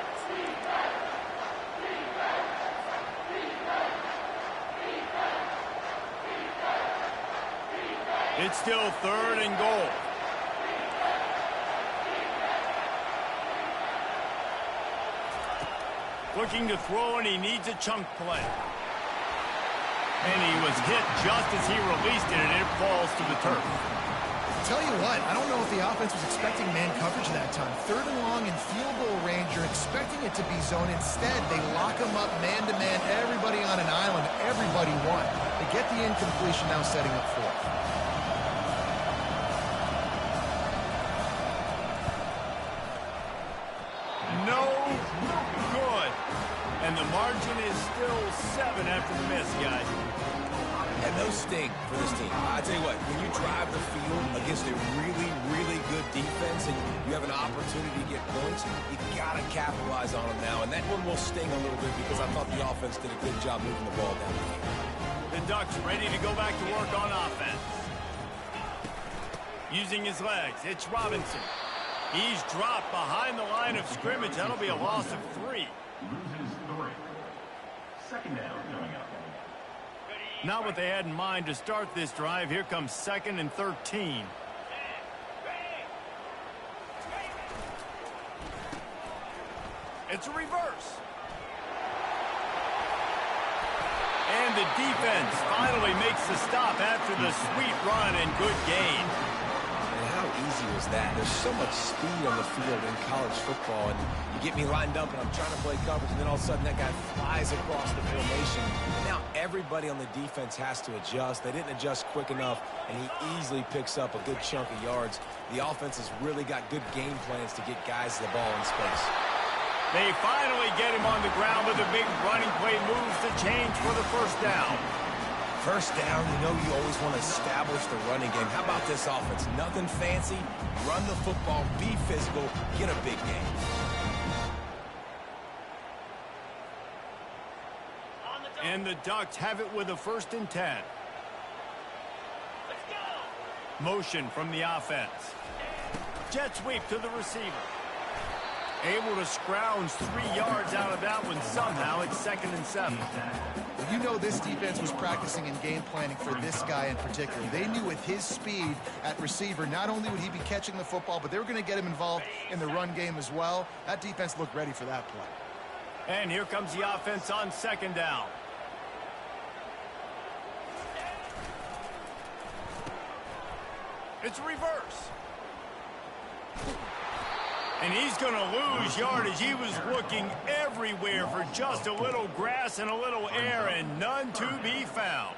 It's still third and goal. Looking to throw, and he needs a chunk play. And he was hit just as he released it, and it falls to the turf. Tell you what, I don't know if the offense was expecting man coverage that time. Third and long in field goal range, you're expecting it to be zone. Instead, they lock him up man-to-man, everybody on an island, everybody won. They get the incompletion, now setting up fourth. No good. And the margin is still 7 after the miss, guys. And those sting for this team. I tell you what, when you drive the field against a really, really good defense and you have an opportunity to get points, you got to capitalize on them now. And that one will sting a little bit because I thought the offense did a good job moving the ball down the field. The Ducks ready to go back to work on offense. Using his legs, it's Robinson. He's dropped behind the line of scrimmage. That'll be a loss of 3. Loses 3. Second down coming up. Not what they had in mind to start this drive. Here comes 2nd and 13. It's a reverse. And the defense finally makes the stop after the sweet run and good gain. And how easy was that? There's so much speed on the field in college football, and you get me lined up, and I'm trying to play coverage, and then all of a sudden that guy flies across the formation. And now everybody on the defense has to adjust. They didn't adjust quick enough, and he easily picks up a good chunk of yards. The offense has really got good game plans to get guys the ball in space. They finally get him on the ground with a big running play, moves the change for the first down. First down, you know you always want to establish the running game. How about this offense? Nothing fancy. Run the football, be physical, get a big game. And the Ducks have it with a 1st and 10. Motion from the offense. Jet sweep to the receiver. Able to scrounge 3 yards out of that one somehow. It's 2nd and 7. Well, you know this defense was practicing and game planning for this guy in particular. They knew with his speed at receiver, not only would he be catching the football, but they were going to get him involved in the run game as well. That defense looked ready for that play. And here comes the offense on 2nd down. It's a reverse. And he's going to lose yardage. He was looking everywhere for just a little grass and a little air, and none to be found.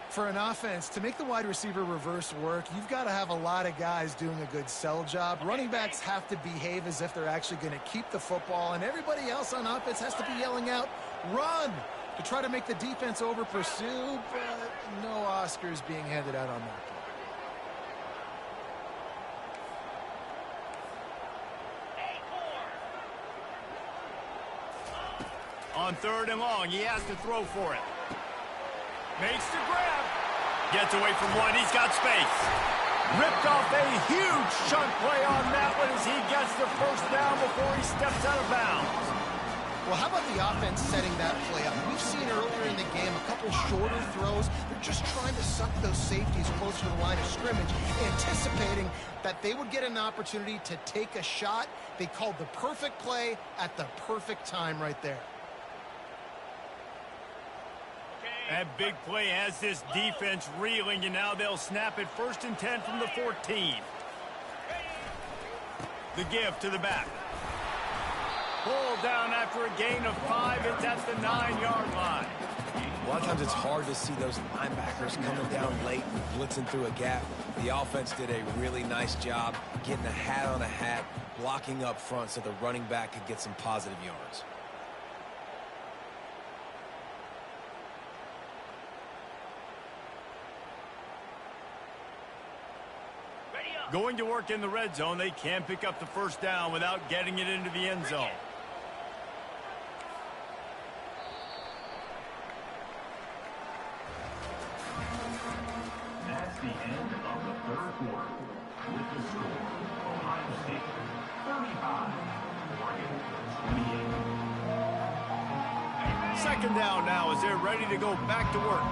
For an offense, to make the wide receiver reverse work, you've got to have a lot of guys doing a good sell job. Running backs have to behave as if they're actually going to keep the football, and everybody else on offense has to be yelling out, run, to try to make the defense over pursue, but no Oscars being handed out on that play. On 3rd and long, he has to throw for it. Makes the grab. Gets away from one. He's got space. Ripped off a huge chunk play on that one as he gets the first down before he steps out of bounds. Well, how about the offense setting that play up? We've seen earlier in the game a couple shorter throws. They're just trying to suck those safeties closer to the line of scrimmage, anticipating that they would get an opportunity to take a shot. They called the perfect play at the perfect time right there. That big play has this defense reeling, and now they'll snap it 1st and 10 from the 14. The give to the back. Pulled down after a gain of 5. It's at the 9-yard line. A lot of times it's hard to see those linebackers coming down late and blitzing through a gap. The offense did a really nice job getting a hat on a hat, blocking up front so the running back could get some positive yards. Going to work in the red zone, they can pick up the first down without getting it into the end zone. That's the end of the 3rd quarter. With the score, Ohio State 35, Oregon 28. 2nd down now as they're ready to go back to work.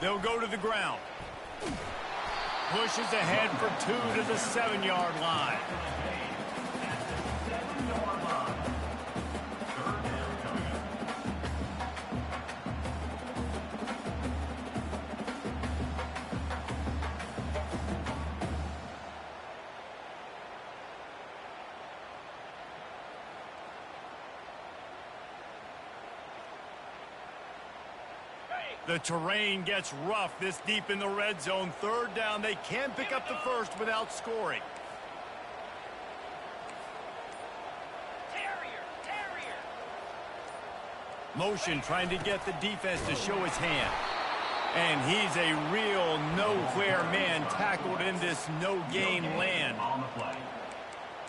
They'll go to the ground. Pushes ahead for 2 to the 7-yard line. The terrain gets rough this deep in the red zone. 3rd down, they can pick up the first without scoring. Motion trying to get the defense to show his hand. And he's a real nowhere man tackled in this no-gain land. On the play.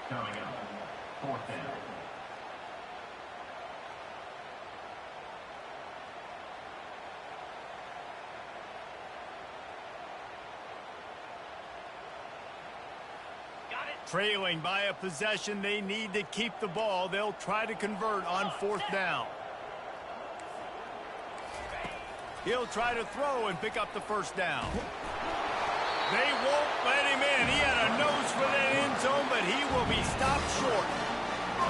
Coming up, 4th down. Trailing by a possession, they need to keep the ball. They'll try to convert on 4th down. He'll try to throw and pick up the first down. They won't let him in. He had a nose for that end zone, but he will be stopped short.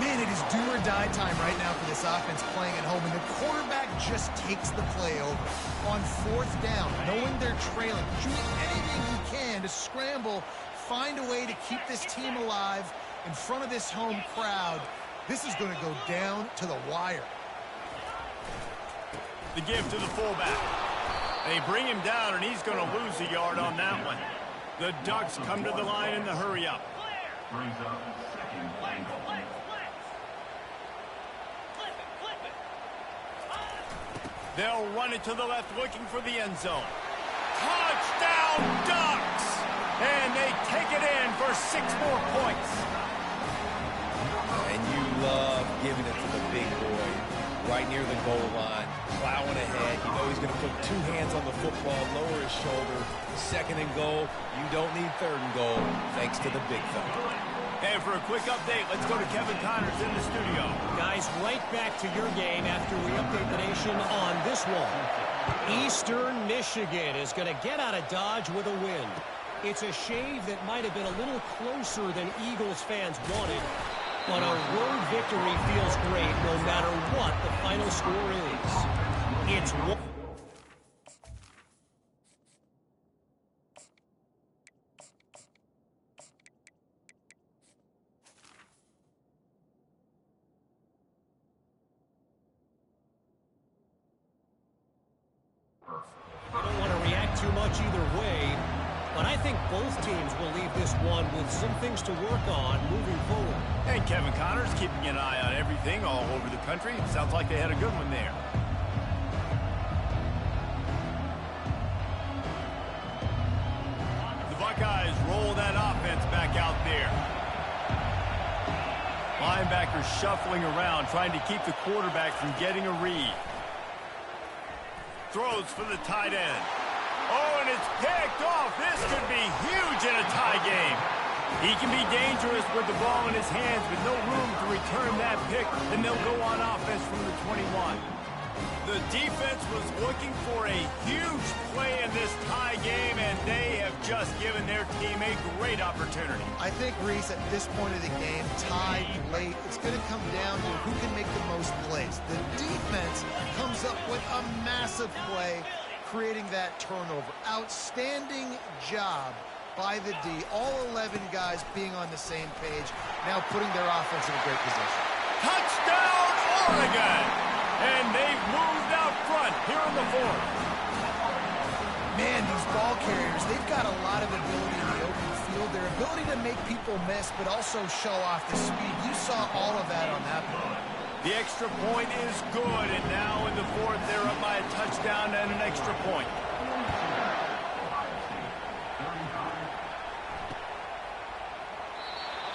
Man, it is do or die time right now for this offense playing at home, and the quarterback just takes the play over. On 4th down, knowing they're trailing, doing anything he can to scramble, find a way to keep this team alive in front of this home crowd. This is going to go down to the wire. The give to the fullback. They bring him down, and he's going to lose a yard on that one. The Ducks come to the line in the hurry-up. Brings up 2nd and goal. They'll run it to the left, looking for the end zone. Touchdown, Ducks! And they take it in for 6 more points. And you love giving it to the big boy right near the goal line, plowing ahead. You know he's going to put 2 hands on the football, lower his shoulder. 2nd and goal. You don't need 3rd and goal, thanks to the big fella. And for a quick update, let's go to Kevin Connors in the studio. Guys, right back to your game after we update the nation on this one. Eastern Michigan is going to get out of Dodge with a win. It's a shave that might have been a little closer than Eagles fans wanted, but a road victory feels great no matter what the final score is. It's one. I don't want to react too much either way, but I think both teams will leave this one with some things to work on moving forward. And Kevin Connors keeping an eye on everything all over the country. Sounds like they had a good one there. The Buckeyes roll that off. back out there. Linebacker shuffling around, trying to keep the quarterback from getting a read. Throws for the tight end. Oh, and it's picked off. This could be huge in a tie game. He can be dangerous with the ball in his hands, but no room to return that pick, and they'll go on offense from the 21. The defense was looking for a huge play in this tie game, and they have just given their team a great opportunity. I think, Reese, at this point of the game, tied late, it's going to come down to who can make the most plays. The defense comes up with a massive play, creating that turnover. Outstanding job by the D. All 11 guys being on the same page, now putting their offense in a great position. Touchdown, Oregon! And they've moved out front here in the fourth. Man, these ball carriers, they've got a lot of ability in the open field. Their ability to make people miss, but also show off the speed. You saw all of that on that play. The extra point is good, and now in the fourth, they're up by a touchdown and an extra point.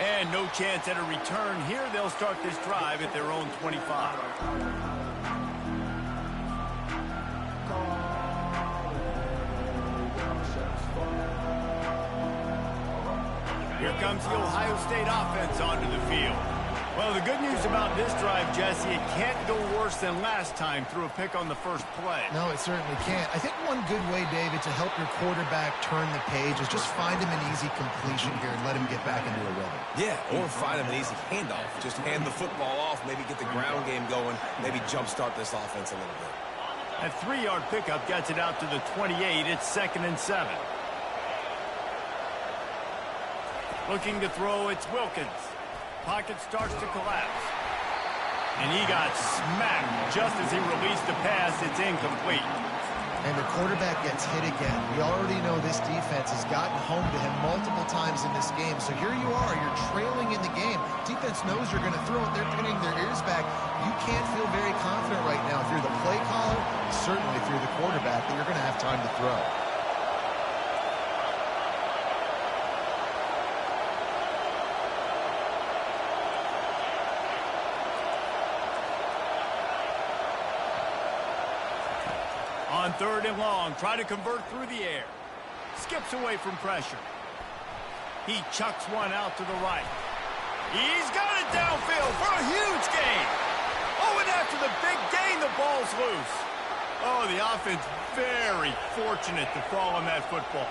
And no chance at a return here. They'll start this drive at their own 25. Here comes the Ohio State offense onto the field. Well, the good news about this drive, Jesse, it can't go worse than last time through a pick on the first play. No, it certainly can't. I think one good way, David, to help your quarterback turn the page is just find him an easy completion here and let him get back into a rhythm. Yeah, or find him an easy handoff. Just hand the football off, maybe get the ground game going, maybe jumpstart this offense a little bit. A 3-yard pickup gets it out to the 28. It's 2nd and 7. Looking to throw, it's Wilkins. Pocket starts to collapse. And he got smacked just as he released the pass. It's incomplete. And the quarterback gets hit again. We already know this defense has gotten home to him multiple times in this game. So here you are, you're trailing in the game. Defense knows you're going to throw it. They're turning their ears back. You can't feel very confident right now. If you're the play caller, certainly if you're the quarterback, that you're going to have time to throw. On 3rd and long, try to convert through the air. Skips away from pressure. He chucks one out to the right. He's got it downfield for a huge gain. Oh, and after the big gain, the ball's loose. Oh, the offense very fortunate to fall on that football.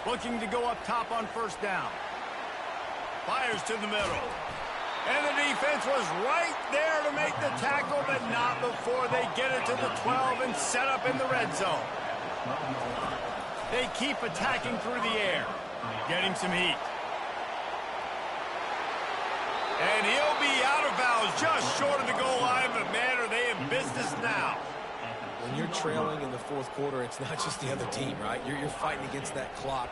Looking to go up top on 1st down. Fires to the middle. And the defense was right there to make the tackle, but not before they get it to the 12 and set up in the red zone. They keep attacking through the air, getting some heat. And he'll be out of bounds just short of the goal line, but man, are they in business now. When you're trailing in the fourth quarter, it's not just the other team, right? You're fighting against that clock.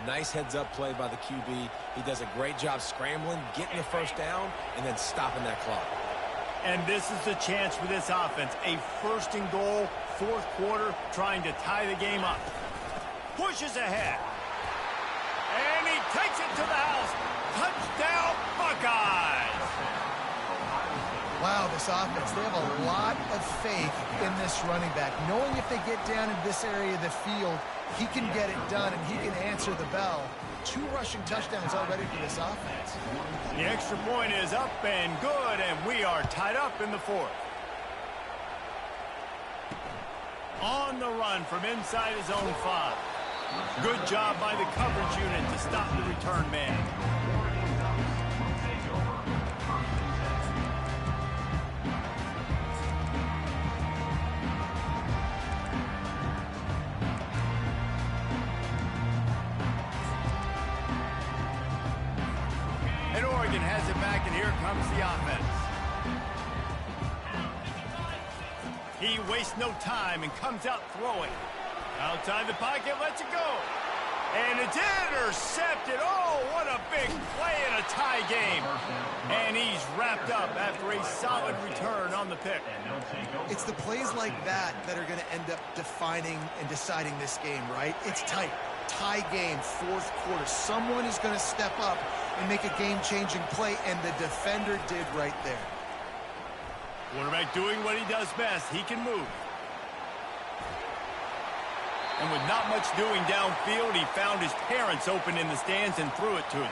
Nice heads-up play by the QB. He does a great job scrambling, getting the 1st down, and then stopping that clock. And this is the chance for this offense. A 1st and goal, 4th quarter, trying to tie the game up. Pushes ahead. And he takes it to the house. Touchdown, Buckeyes! Wow, this offense, they have a lot of faith in this running back. Knowing if they get down in this area of the field, he can get it done and he can answer the bell. 2 rushing touchdowns already for this offense. The extra point is up and good, and we are tied up in the 4th. On the run from inside his own 5. Good job by the coverage unit to stop the return man. And Oregon has it back, and here comes the offense. He wastes no time and comes out throwing. Outside the pocket, lets it go. And it's intercepted. Oh, what a big play in a tie game. And he's wrapped up after a solid return on the pick. It's the plays like that that are going to end up defining and deciding this game, right? It's tight. Tie game, fourth quarter. Someone is going to step up and make a game-changing play, and the defender did right there. Quarterback doing what he does best. He can move. And with not much doing downfield, he found his parents open in the stands and threw it to them.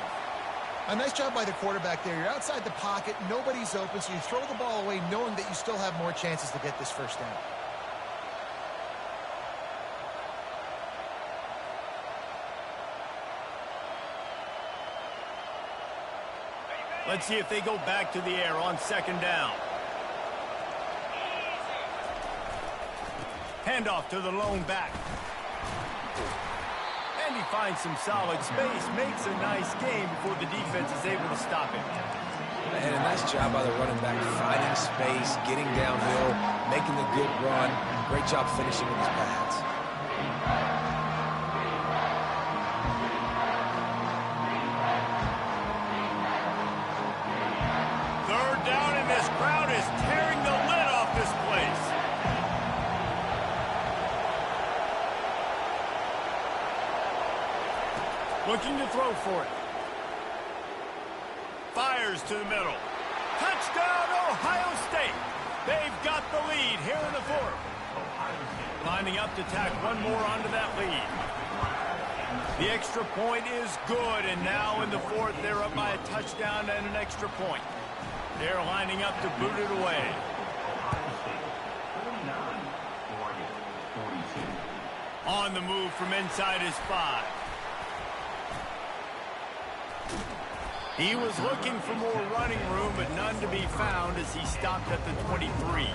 A nice job by the quarterback there. You're outside the pocket, nobody's open, so you throw the ball away knowing that you still have more chances to get this first down. Let's see if they go back to the air on second down. Handoff to the lone back. And he finds some solid space, makes a nice game before the defense is able to stop him. And a nice job by the running back, finding space, getting downhill, making the good run. Great job finishing with his pads. Third down, and this crowd is tearing the lid off this place. Looking to throw for it. Fires to the middle. Touchdown, Ohio State. They've got the lead here in the fourth. Lining up to tack one more onto that lead. The extra point is good, and now in the fourth, they're up by a touchdown and an extra point. They're lining up to boot it away. On the move from inside his 5. He was looking for more running room, but none to be found as he stopped at the 23.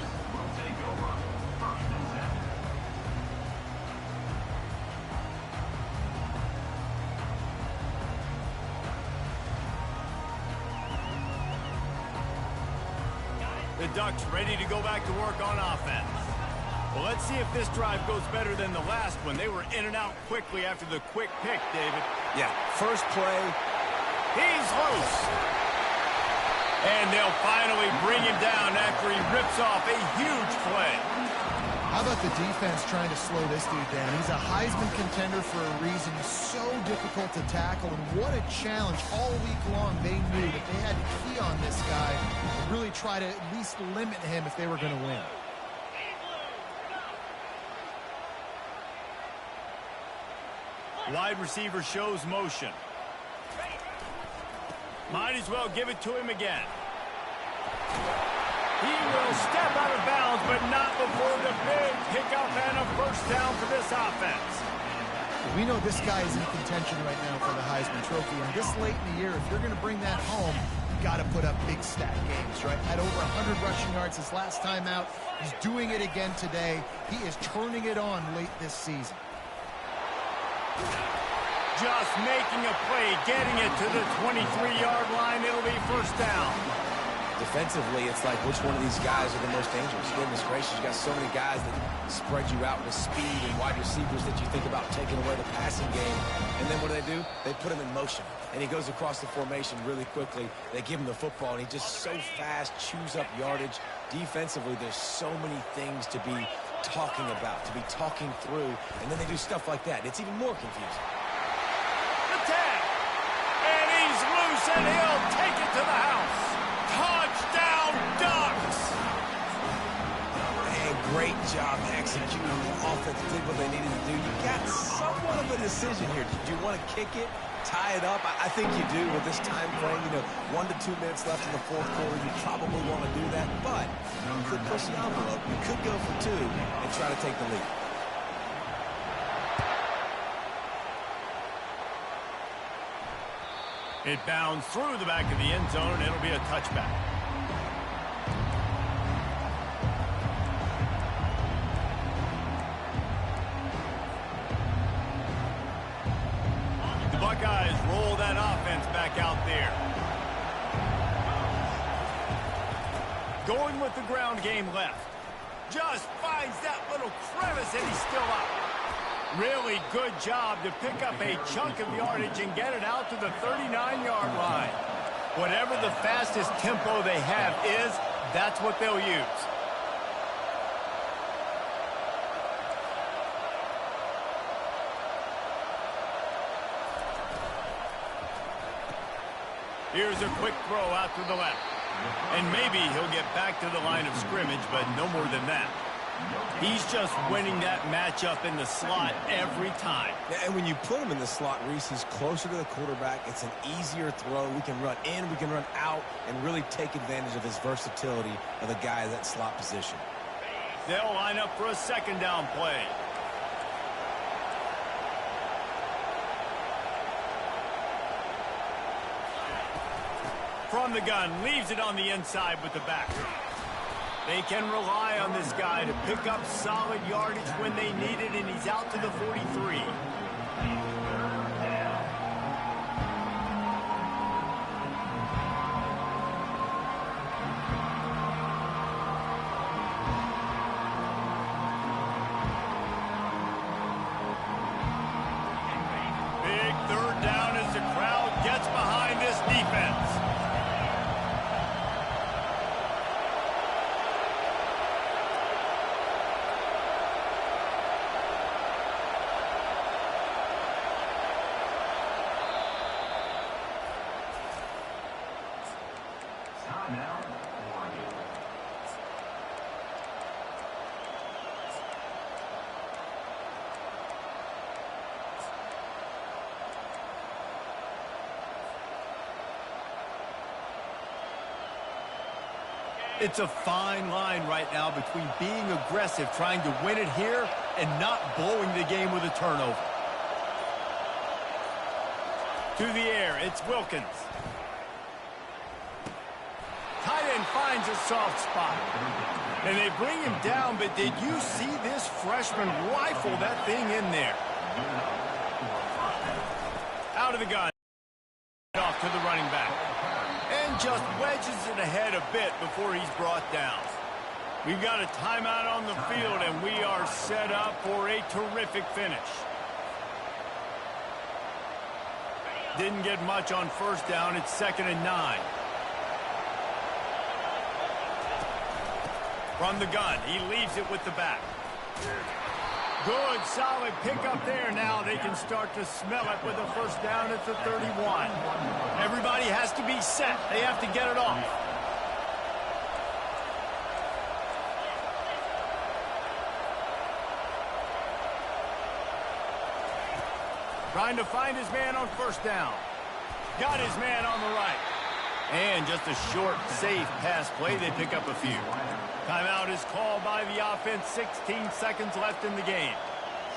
The Ducks ready to go back to work on offense. Well, let's see if this drive goes better than the last one. They were in and out quickly after the quick pick, David. Yeah, first play. He's loose. And they'll finally bring him down after he rips off a huge play. How about the defense trying to slow this dude down? He's a Heisman contender for a reason. He's so difficult to tackle, and what a challenge. All week long, they knew that they had to key on this guy and really try to at least limit him if they were going to win. Wide receiver shows motion. Might as well give it to him again. He will step out of bounds, but not before the big pickup and a first down for this offense. We know this guy is in contention right now for the Heisman Trophy, and this late in the year, if you're going to bring that home, you got to put up big stat games, right? Had over 100 rushing yards his last time out. He's doing it again today. He is turning it on late this season. Just making a play, getting it to the 23-yard line. It'll be first down. Defensively, it's like which one of these guys are the most dangerous. Goodness gracious, you got so many guys that spread you out with speed and wide receivers that you think about taking away the passing game. And then what do? They put him in motion. And he goes across the formation really quickly. They give him the football, and he just so fast, chews up yardage. Defensively, there's so many things to be talking about, to be talking through. And then they do stuff like that. It's even more confusing. Attack! And he's loose, and he'll take it to the house. Touchdown, Ducks! And great job executing. The offense did what they needed to do. You got somewhat of a decision here. Do you want to kick it, tie it up? I think you do with this time frame. 1 to 2 minutes left in the fourth quarter. You probably want to do that, but you could push the envelope. You could go for 2 and try to take the lead. It bounds through the back of the end zone, and it'll be a touchback. The Buckeyes roll that offense back out there. Going with the ground game left. Just finds that little crevice, and he's still up. Really good job to pick up a chunk of yardage and get it out to the 39-yard line. Whatever the fastest tempo they have is, that's what they'll use. Here's a quick throw out to the left. And maybe he'll get back to the line of scrimmage, but no more than that. He's just winning that matchup in the slot every time. Yeah, and when you put him in the slot, Reese, he's closer to the quarterback. It's an easier throw. We can run in, we can run out, and really take advantage of his versatility of the guy in that slot position. They'll line up for a second down play. From the gun, leaves it on the inside with the back. They can rely on this guy to pick up solid yardage when they need it, and he's out to the 43. Big third down as the crowd gets behind this defense. Timeout, Oregon. It's a fine line right now between being aggressive, trying to win it here, and not blowing the game with a turnover. To the air, it's Wilkins. Tight end finds a soft spot. And they bring him down, but did you see this freshman rifle that thing in there? Out of the gun. Off to the running back. And just wedges it ahead a bit before he's brought down. We've got a timeout on the field, and we are set up for a terrific finish. Didn't get much on first down. It's 2nd and 9. From the gun, he leaves it with the back. Good, solid pickup there. Now they can start to smell it with a first down at the 31. Everybody has to be set. They have to get it off. Trying to find his man on first down. Got his man on the right. And just a short, safe pass play. They pick up a few. Timeout is called by the offense. 16 seconds left in the game.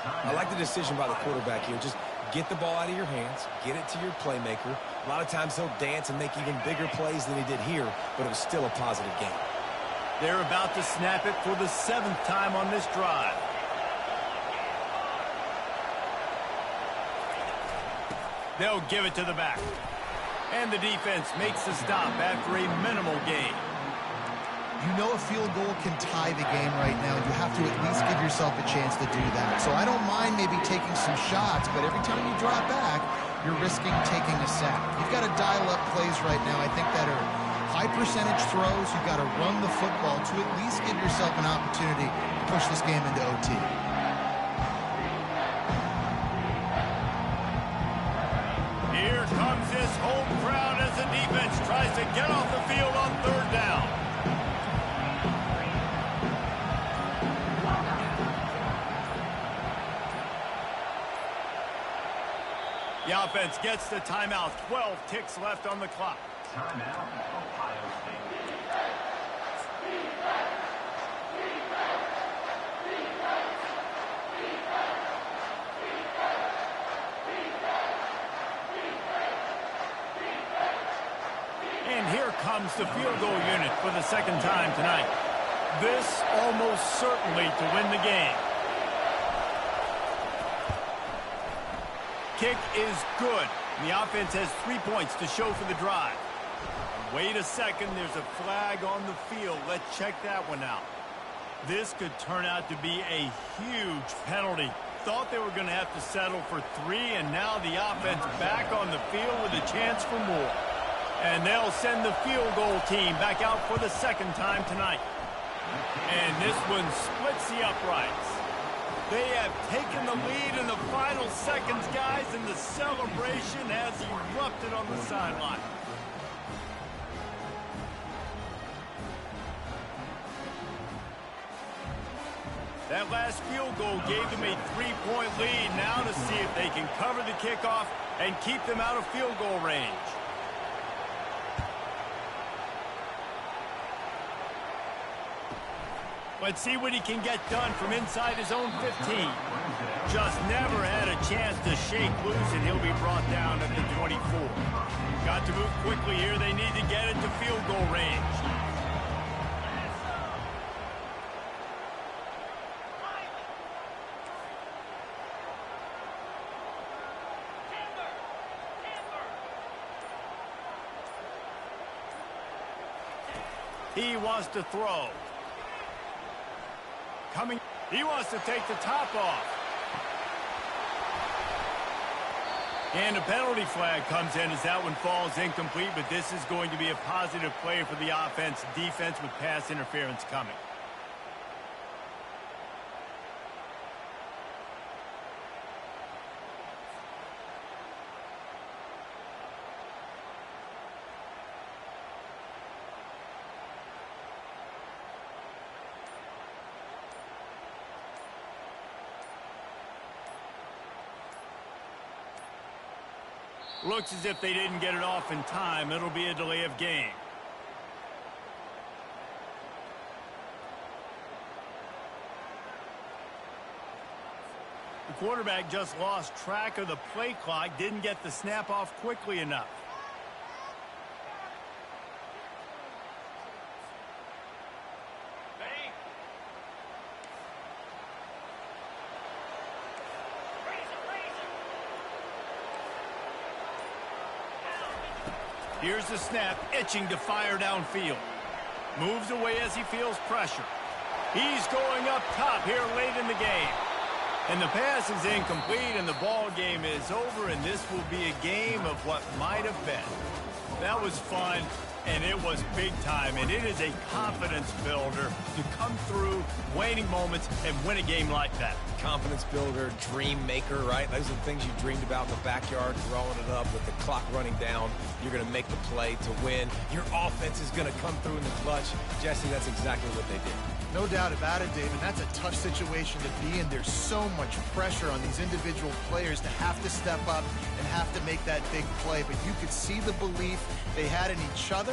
I like the decision by the quarterback here. Just get the ball out of your hands, get it to your playmaker. A lot of times he'll dance and make even bigger plays than he did here, but it was still a positive game. They're about to snap it for the 7th time on this drive. They'll give it to the back. And the defense makes the stop after a minimal gain. You know a field goal can tie the game right now. You have to at least give yourself a chance to do that. So I don't mind maybe taking some shots, but every time you drop back, you're risking taking a sack. You've got to dial up plays right now, I think, that are high percentage throws. You've got to run the football to at least give yourself an opportunity to push this game into OT. Here comes this home crowd as the defense tries to get off the field on third down. The offense gets the timeout. 12 ticks left on the clock. Timeout, Ohio State. And here comes the field goal unit for the 2nd time tonight. This almost certainly to win the game. Kick is good. The offense has 3 points to show for the drive. Wait a second, there's a flag on the field. Let's check that one out. This could turn out to be a huge penalty. thought they were going to have to settle for 3, and now the offense back on the field with a chance for more. And they'll send the field goal team back out for the second time tonight. And this one splits the uprights. They have taken the lead in the final seconds, guys, and the celebration has erupted on the sideline. That last field goal gave them a 3-point lead. Now to see if they can cover the kickoff and keep them out of field goal range. Let's see what he can get done from inside his own 15. Just never had a chance to shake loose, and he'll be brought down at the 24. Got to move quickly here. They need to get it to field goal range. He wants to throw. He wants to take the top off. And a penalty flag comes in as that one falls incomplete, but this is going to be a positive play for the offense. Defense with pass interference coming. Looks as if they didn't get it off in time. It'll be a delay of game. The quarterback just lost track of the play clock, didn't get the snap off quickly enough. Here's the snap, itching to fire downfield. Moves away as he feels pressure. He's going up top here late in the game. And the pass is incomplete, and the ball game is over, and this will be a game of what might have been. That was fun, and it was big time, and it is a confidence builder to come through waning moments and win a game like that. Confidence builder, dream maker, right? Those are the things you dreamed about in the backyard, throwing it up with the clock running down. You're going to make the play to win. Your offense is going to come through in the clutch. Jesse, that's exactly what they did. No doubt about it, David. That's a tough situation to be in. There's so much pressure on these individual players to have to step up and have to make that big play. But you could see the belief they had in each other